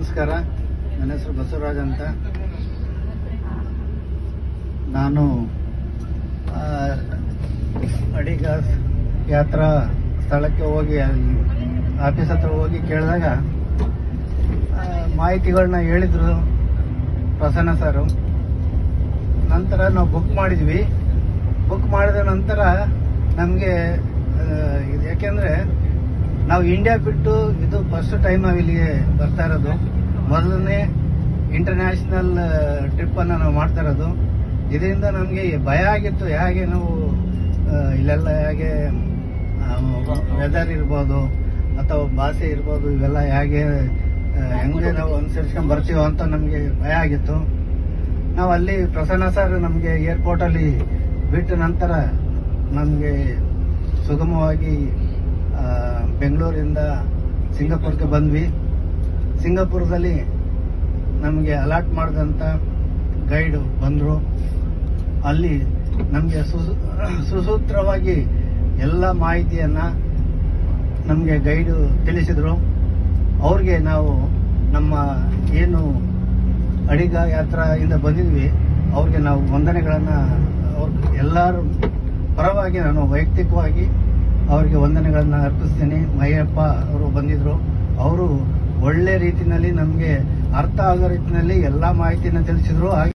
ನಮಸ್ಕಾರ. ನನ್ನ ಹೆಸರು ಬಸವರಾಜ್ ಅಂತ. ನಾನು ಅಡಿಗ ಯಾತ್ರಾ ಸ್ಥಳಕ್ಕೆ ಹೋಗಿ ಆಫೀಸ್ ಹತ್ರ ಹೋಗಿ ಕೇಳಿದಾಗ ಮಾಹಿತಿಗಳನ್ನ ಹೇಳಿದ್ರು ಪ್ರಸನ್ನ ಸರ್. ನಂತರ ನಾವು ಬುಕ್ ಮಾಡಿದ್ವಿ. ಬುಕ್ ಮಾಡಿದ ನಂತರ ನಮಗೆ ಯಾಕೆಂದ್ರೆ ನಾವು ಇಂಡಿಯಾ ಬಿಟ್ಟು ಇದು ಫಸ್ಟ್ ಟೈಮ್ ನಾವು ಇಲ್ಲಿಗೆ ಬರ್ತಾ ಇರೋದು. ಮೊದಲನೇ ಇಂಟರ್ನ್ಯಾಷನಲ್ ಟ್ರಿಪ್ ಅನ್ನ ನಾವು ಮಾಡ್ತಾ ಇರೋದು. ಇದರಿಂದ ನಮಗೆ ಭಯ ಆಗಿತ್ತು, ಹೇಗೆ ನಾವು ಇಲ್ಲೆಲ್ಲ ಹೇಗೆ ವೆದರ್ ಇರ್ಬೋದು ಅಥವಾ ಭಾಷೆ ಇರ್ಬೋದು, ಇವೆಲ್ಲ ಹೆಂಗೆ ನಾವು ಅನುಸರಿಸ್ಕೊಂಡು ಬರ್ತೀವೋ ಅಂತ ನಮಗೆ ಭಯ ಆಗಿತ್ತು. ನಾವು ಅಲ್ಲಿ ಪ್ರಸನ್ನ ಸರ್ ನಮಗೆ ಏರ್ಪೋರ್ಟ್ ಅಲ್ಲಿ ಬಿಟ್ಟ ನಂತರ ನಮಗೆ ಸುಗಮವಾಗಿ ಬೆಂಗಳೂರಿಂದ ಸಿಂಗಾಪುರ್ಗೆ ಬಂದ್ವಿ. ಸಿಂಗಾಪುರದಲ್ಲಿ ನಮಗೆ ಅಲಾಟ್ ಮಾಡಿದಂತ ಗೈಡ್ ಬಂದರು. ಅಲ್ಲಿ ನಮಗೆ ಸುಸೂತ್ರವಾಗಿ ಎಲ್ಲ ಮಾಹಿತಿಯನ್ನ ನಮಗೆ ಗೈಡ್ ತಿಳಿಸಿದ್ರು. ಅವ್ರಿಗೆ ನಾವು ನಮ್ಮ ಏನು ಅಡಿಗ ಯಾತ್ರೆಯಿಂದ ಬಂದಿದ್ವಿ ಅವ್ರಿಗೆ ನಾವು ವಂದನೆಗಳನ್ನ ಎಲ್ಲರ ಪರವಾಗಿ ನಾನು ವೈಯಕ್ತಿಕವಾಗಿ ಅವರಿಗೆ ವಂದನೆಗಳನ್ನ ಅರ್ಪಿಸ್ತೀನಿ. ಮಯ್ಯಪ್ಪ ಅವರು ಬಂದಿದ್ರು. ಅವರು ಒಳ್ಳೆ ರೀತಿಯಲ್ಲಿ ನಮಗೆ ಅರ್ಥ ಆಗೋ ರೀತಿಯಲ್ಲಿ ಎಲ್ಲಾ ಮಾಹಿತಿಯನ್ನು ತಿಳಿಸಿದ್ರು.